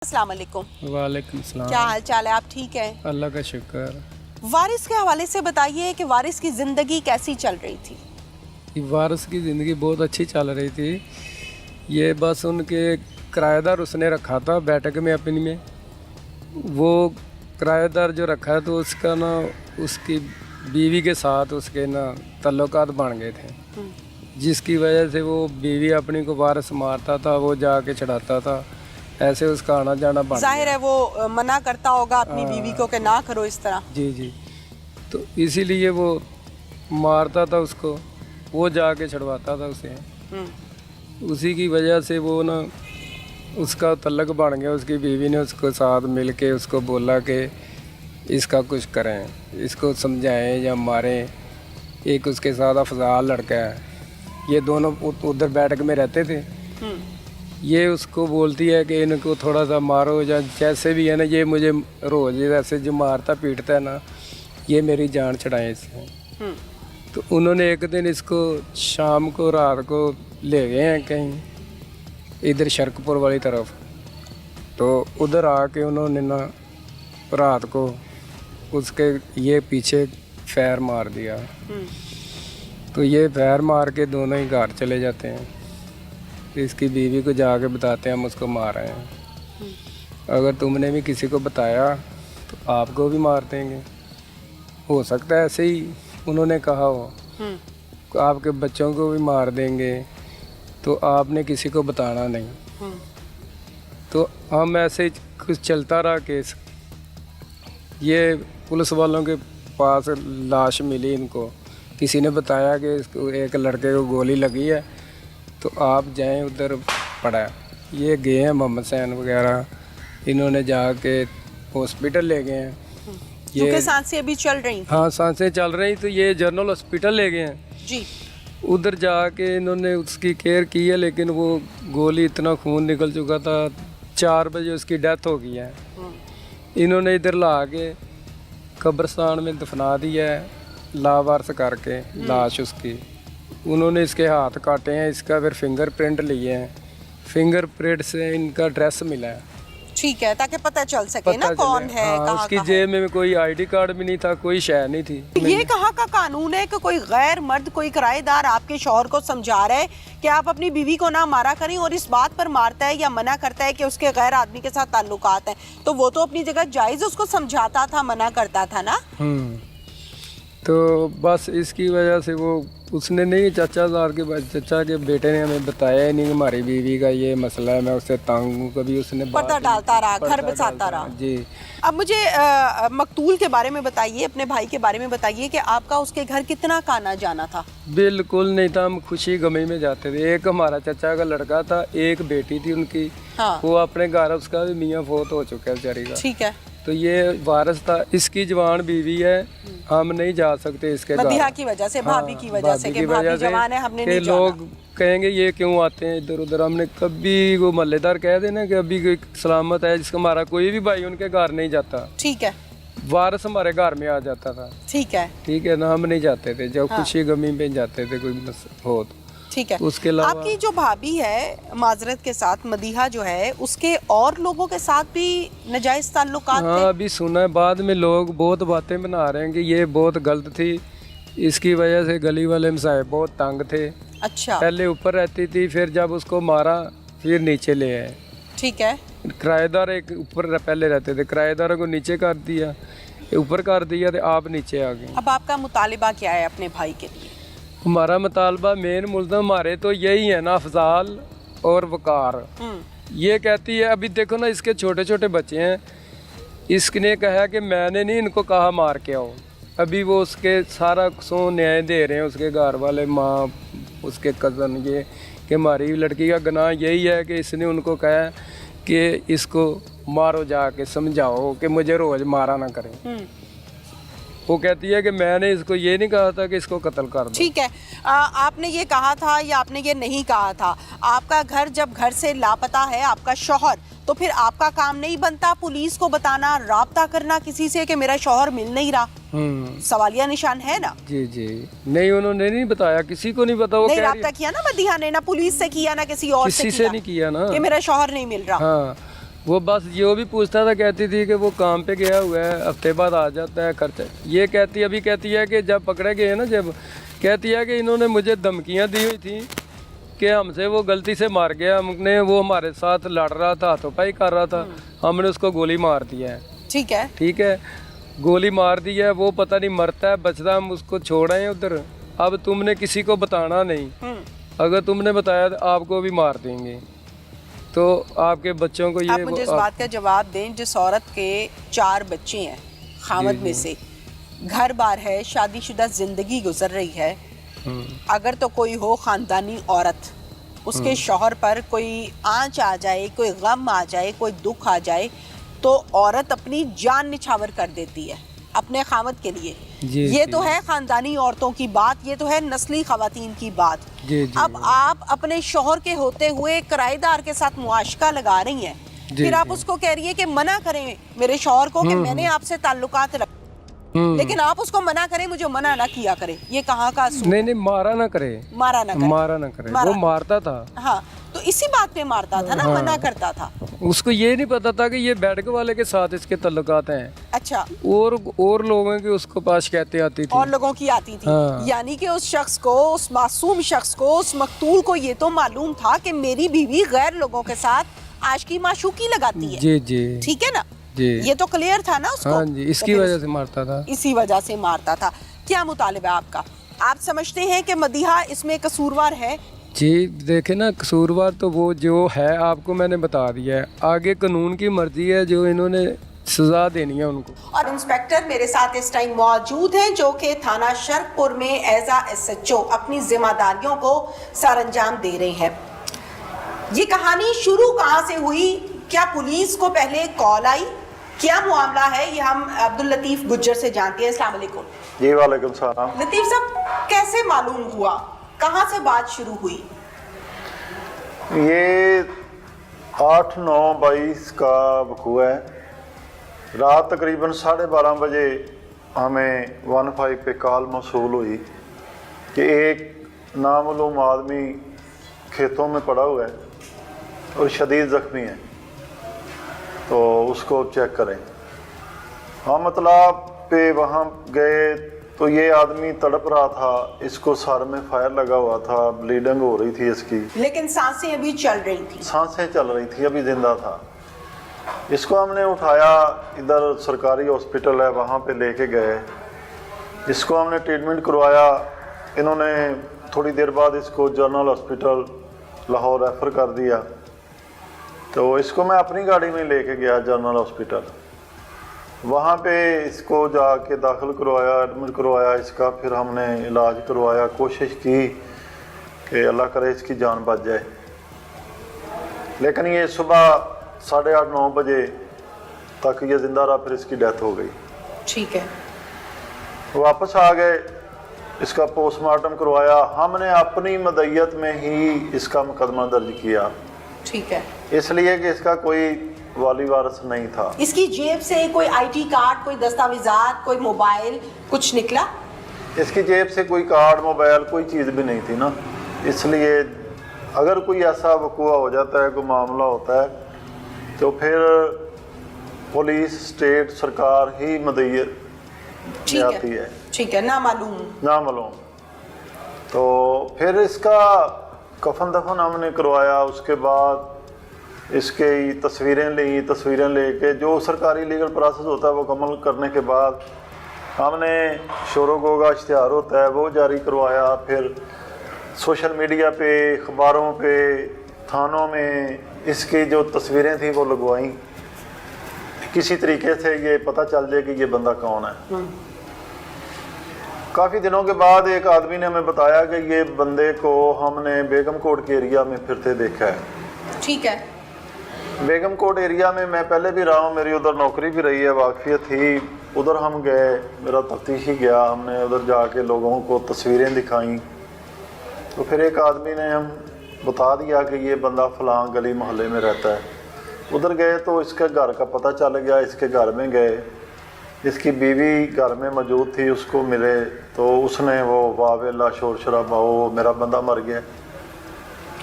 अस्सलाम वालेकुम। वालेकुम सलाम। क्या हाल चाल है, आप ठीक हैं? अल्लाह का शुक्र। वारिस के हवाले से बताइए कि वारिस की ज़िंदगी कैसी चल रही थी? कि वारिस की ज़िंदगी बहुत अच्छी चल रही थी। ये बस उनके किराएदार उसने रखा था बैठक में अपनी में। वो किराएदार जो रखा है तो उसका ना उसकी बीवी के साथ उसके ना तल्लुकात बन गए थे, जिसकी वजह से वो बीवी अपनी को वारिस मारता था, वो जाके चढ़ाता था। ऐसे उसका आना जाना बन जाहिर है वो मना करता होगा अपनी बीवी को कि ना करो इस तरह। जी जी। तो इसीलिए वो मारता था उसको, वो जाके छड़वाता था उसे। उसी की वजह से वो ना उसका तल्लक बन गया। उसकी बीवी ने उसको साथ मिल के उसको बोला कि इसका कुछ करें, इसको समझाएं या मारें। एक उसके साथ अफजाल लड़का है, ये दोनों उधर बैठक में रहते थे। ये उसको बोलती है कि इनको थोड़ा सा मारो या जैसे भी है ना, ये मुझे रोज़ ऐसे जो मारता पीटता है ना, ये मेरी जान छड़ाएं इससे। तो उन्होंने एक दिन इसको शाम को रात को ले गए हैं कहीं इधर शरकपुर वाली तरफ। तो उधर आके उन्होंने ना रात को उसके ये पीछे फैर मार दिया। तो ये फैर मार के दोनों ही घर चले जाते हैं। तो इसकी बीवी को जाके बताते हैं हम उसको मार रहे हैं, अगर तुमने भी किसी को बताया तो आपको भी मार देंगे। हो सकता है ऐसे ही उन्होंने कहा हो, आपके बच्चों को भी मार देंगे, तो आपने किसी को बताना नहीं। तो हम ऐसे ही कुछ चलता रहा केस। ये पुलिस वालों के पास लाश मिली इनको, किसी ने बताया कि इसको एक लड़के को गोली लगी है, तो आप जाएं उधर पड़ा। ये गए हैं मोहम्मद सैन वगैरह, इन्होंने जाके हॉस्पिटल ले गए हैं। क्योंकि सांसें अभी चल रही। हाँ, सांसें चल रही, तो ये जनरल हॉस्पिटल ले गए हैं जी। उधर जाके इन्होंने उसकी केयर की है, लेकिन वो गोली इतना खून निकल चुका था, 4 बजे उसकी डेथ हो गई है। इन्होंने इधर ला के कब्रिस्तान में दफना दिया है, लावारिस करके लाश उसकी। उन्होंने इसके हाथ काटे हैं, इसका फिर फिंगरप्रिंट लिए हैं, फिंगरप्रिंट से इनका ड्रेस मिला है। ठीक है, ताकि पता चल सके ना कौन है। हाँ, उसकी जेब में कोई आईडी कार्ड भी नहीं था, कोई शय नहीं थी। ये कहाँ का कानून है कि कोई गैर मर्द, कोई किराएदार आपके शौहर को समझा रहा है कि आप अपनी बीवी को ना मारा करें, और इस बात पर मारता है या मना करता है कि उसके गैर आदमी के साथ ताल्लुकात हैं, तो वो तो अपनी जगह जायज उसको समझाता था, मना करता था ना। तो बस इसकी वजह से वो उसने नहीं, चचा के बेटे ने हमें बताया ही नहीं कि हमारी बीवी का ये मसला है, मैं उससे तंग हूँ। कभी उसने पर्दा डालता रहा, घर बसाता रहा। जी। अब मुझे मकतूल के बारे में बताइए, अपने भाई के बारे में बताइए कि आपका उसके घर कितना का आना जाना था? बिल्कुल नहीं था, हम खुशी गमी में जाते थे। एक हमारा चचा का लड़का था, एक बेटी थी उनकी। हाँ। वो अपने घर, उसका भी मियाँ फोत हो चुका है बेचारी का। ठीक है। तो ये वारिस था, इसकी जवान बीवी है, हम नहीं जा सकते इसके घर। मदीहा की वजह से, भाभी की वजह से कि भाभी जवान है, हमने नहीं जाना। लोग कहेंगे ये क्यों आते हैं इधर उधर। हमने कभी वो मोहल्लेदार कह देना कि अभी कोई सलामत है, जिसका हमारा कोई भी भाई उनके घर नहीं जाता। ठीक है। वारिस हमारे घर में आ जाता था। ठीक है ना, हम नहीं जाते थे जब खुशी गमी में जाते थे कोई हो तो। ठीक है। उसके अलावा आपकी जो भाभी है, माजरत के साथ, मदीहा जो है, उसके और लोगों के साथ भी नाजायज ताल्लुकात थे? हाँ, अभी सुना है, बाद में लोग बहुत बातें बना रहे हैं कि ये बहुत गलत थी, इसकी वजह से गली वाले मसाए बहुत तंग थे। अच्छा। पहले ऊपर रहती थी, फिर जब उसको मारा फिर नीचे ले आए। ठीक है। किराएदार एक ऊपर पहले रहते थे, किराएदारों को नीचे कर दिया, ऊपर कर दिया, तो आप नीचे आ गए। अब आपका मुतालिबा क्या है अपने भाई के लिए? हमारा मुतालबा मेन मुल्ज़म हमारे तो यही है ना, अफजाल और वकार। ये कहती है, अभी देखो ना, इसके छोटे छोटे बच्चे हैं, इसने कहा कि मैंने नहीं इनको कहा मार के आओ। अभी वो उसके सारा सो न्याय दे रहे हैं, उसके घर वाले, माँ, उसके कज़न, ये कि हमारी लड़की का गुनाह यही है कि इसने उनको कहा कि इसको मारो, जाके समझाओ कि मुझे रोज़ मारा ना करें। वो कहती है कि मैंने इसको ये नहीं कहा था कि इसको कत्ल कर दो। ठीक है। आपने ये कहा था या आपने ये नहीं कहा था? आपका घर जब घर से लापता है आपका शौहर, तो फिर आपका काम नहीं बनता पुलिस को बताना, राब्ता करना किसी से कि मेरा शौहर मिल नहीं रहा? सवालिया निशान है ना। जी जी। नहीं, उन्होंने नहीं बताया, किसी को नहीं पता। वो नहीं राब्ता किया ना मदीहा ने, ना पुलिस से किया ना किसी और किसी से नहीं किया ना कि मेरा शौहर नहीं मिल रहा। हाँ, वो बस जो भी पूछता था कहती थी कि वो काम पे गया हुआ है, हफ्ते बाद आ जाता है खर्चा। ये कहती है कि जब पकड़े गए ना, जब कहती है कि इन्होंने मुझे धमकियां दी हुई थी कि हमसे वो गलती से मार गया, हमने वो हमारे साथ लड़ रहा था, हाथोंपाई कर रहा था, हमने उसको गोली मार दिया है। ठीक है, गोली मार दी है, वो पता नहीं मरता है बचता, हम उसको छोड़ आए उधर। अब तुमने किसी को बताना नहीं, अगर तुमने बताया तो आपको भी मार देंगे, तो आपके बच्चों को ये आप मुझे इस बात का जवाब दें, जिस औरत के 4 बच्चे हैं, खामद में से घर बार है, शादीशुदा जिंदगी गुजर रही है, अगर तो कोई हो खानदानी औरत, उसके शौहर पर कोई आंच आ जाए, कोई गम आ जाए, कोई दुख आ जाए, तो औरत अपनी जान निछावर कर देती है अपने खामद के लिए। ये तो है खानदानी औरतों की बात, ये तो है नस्ली खवातीन की बात। अब आप अपने शौहर के होते हुए किराएदार के साथ मुआशका लगा रही हैं, फिर आप उसको कह रही है कि मना करें मेरे शौहर को कि मैंने आपसे ताल्लुकात रख, लेकिन आप उसको मना करें, मुझे मना ना किया करे, ये कहाँ का असूल? नहीं, मारा ना करे, वो मारता था। हाँ, तो इसी बात पे मारता था ना, मना करता था। उसको ये नहीं पता था कि ये बैठक वाले के साथ इसके ताल्लुकात हैं। अच्छा, और लोगों की उसको पास कहते आती थी, और लोगों की आती थी। हाँ। यानी कि उस शख्स को, उस मासूम शख्स को, उस मकतूल को ये तो मालूम था कि मेरी बीवी गैर लोगों के साथ आशिकी माशूकी लगाती है। जी, ठीक है ना जी, ये तो क्लियर था ना उसको। हाँ जी, इसकी वजह से मारता था। इसी वजह से मारता था। क्या मुतालिबा है आपका? आप समझते हैं कि मदीहा इसमें कसूरवार है? जी देखे ना, कसूरवार तो वो जो है आपको मैंने बता दिया है, आगे कानून की मर्जी है, जो इन्होंने सजा देनी है उनको। और इंस्पेक्टर मेरे साथ इस टाइम मौजूद हैं, जो कि थाना शर्कपुर में एज आ SHO अपनी जिम्मेदारियों को सरअंजाम दे रहे हैं। ये कहानी शुरू कहाँ से हुई? क्या पुलिस को पहले कॉल आई? क्या मामला है, ये हम अब्दुल लतीफ गुज्जर से जानते हैं। अस्सलाम वालेकुम। जी वालेकुम सलाम। लतीफ साहब, कैसे मालूम हुआ, कहाँ से बात शुरू हुई? ये 8/9/22 का वकूआ है। रात तकरीबन 12:30 बजे हमें 15 पे कॉल मौसूल हुई कि एक नामालूम आदमी खेतों में पड़ा हुआ है और शदीद ज़ख्मी है, तो उसको चेक करें। हम मतलब पे वहाँ गए तो ये आदमी तड़प रहा था, इसको सर में फायर लगा हुआ था, ब्लीडिंग हो रही थी इसकी, लेकिन सांसें अभी चल रही थी। सांसें चल रही थी, अभी जिंदा था। इसको हमने उठाया, इधर सरकारी हॉस्पिटल है वहाँ पे लेके गए, इसको हमने ट्रीटमेंट करवाया। इन्होंने थोड़ी देर बाद इसको जनरल हॉस्पिटल लाहौर रेफ़र कर दिया, तो इसको मैं अपनी गाड़ी में लेके गया जनरल हॉस्पिटल। वहाँ पे इसको जाके दाखिल करवाया, एडमिट करवाया इसका, फिर हमने इलाज करवाया, कोशिश की कि अल्लाह करे इसकी जान बच जाए। लेकिन ये सुबह 8:30-9 बजे तक ये ज़िंदा रहा, फिर इसकी डेथ हो गई। ठीक है, वापस आ गए, इसका पोस्टमार्टम करवाया। हमने अपनी मदय्यत में ही इसका मुकदमा दर्ज किया। ठीक है, इसलिए कि इसका कोई वाली वारिस नहीं था। इसकी जेब से कोई ID कार्ड, कोई दस्तावेजात, कोई मोबाइल कुछ निकला? इसकी जेब से कोई कार्ड, मोबाइल, कोई चीज़ भी नहीं थी ना। इसलिए अगर कोई ऐसा वकूआ हो जाता है, कोई मामला होता है, तो फिर पुलिस, स्टेट सरकार ही मदय्यत आती है। ठीक है, नामालूम। तो फिर इसका कफन दफन हमने करवाया। उसके बाद इसके तस्वीरें लेके जो सरकारी लीगल प्रोसेस होता है वो कमल करने के बाद हमने शोरोगो का इश्तिहार होता है वो जारी करवाया। फिर सोशल मीडिया पे, अखबारों पे, थानों में इसकी जो तस्वीरें थी वो लगवाई, किसी तरीके से ये पता चल जाए कि ये बंदा कौन है। काफ़ी दिनों के बाद एक आदमी ने हमें बताया कि ये बंदे को हमने बेगम कोट के एरिया में फिरते देखा है। ठीक है, बेगम कोट एरिया में मैं पहले भी रहा हूँ, मेरी उधर नौकरी भी रही है, वाकफियत थी। उधर हम गए, मेरा तफ्तीशी गया, हमने उधर जाके लोगों को तस्वीरें दिखाई। तो फिर एक आदमी ने हम बता दिया कि ये बंदा फ़लाँ गली मोहल्ले में रहता है। उधर गए तो इसके घर का पता चल गया। इसके घर में गए, इसकी बीवी घर में मौजूद थी, उसको मिले तो उसने वो वावेला शोर शराबा, वो मेरा बंदा मर गया।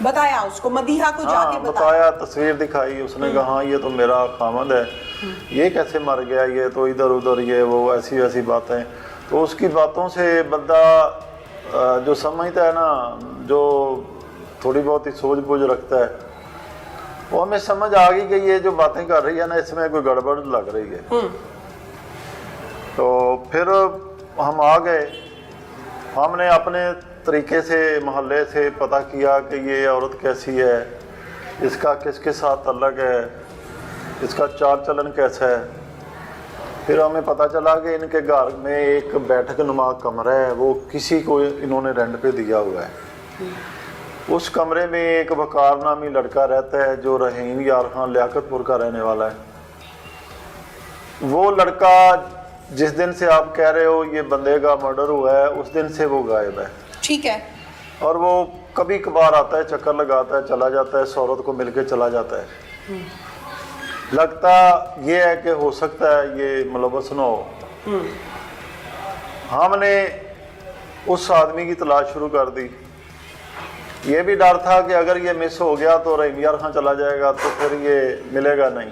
बताया उसको, मदीहा को जाके हाँ बताया, तस्वीर दिखाई, उसने कहा हाँ ये तो मेरा खामद है, ये कैसे मर गया, ये तो इधर उधर ये वो ऐसी वैसी बातें। तो उसकी बातों से बंदा जो समझता है ना, जो थोड़ी बहुत ही सूझबूझ रखता है, वो हमें समझ आ गई कि ये जो बातें कर रही है ना, इसमें कोई गड़बड़ लग रही है। तो फिर हम आ गए, हमने अपने तरीके से मोहल्ले से पता किया कि ये औरत कैसी है, इसका किसके साथ तल्लक है, इसका चाल चलन कैसा है। फिर हमें पता चला कि इनके घर में एक बैठक नुमा कमरा है, वो किसी को इन्होंने रेंट पे दिया हुआ है। उस कमरे में एक वकार नामी लड़का रहता है जो रहीम यार खान लियाकतपुर का रहने वाला है। वो लड़का जिस दिन से आप कह रहे हो ये बंदे का मर्डर हुआ है, उस दिन से वो गायब है। ठीक है। और वो कभी कभार आता है, चक्कर लगाता है, चला जाता है, इस औरत को मिलके चला जाता है। लगता ये है कि हो सकता है ये मुलव्वस न हो। हमने उस आदमी की तलाश शुरू कर दी। ये भी डर था कि अगर ये मिस हो गया तो रहीम यार खान चला जाएगा तो फिर ये मिलेगा नहीं।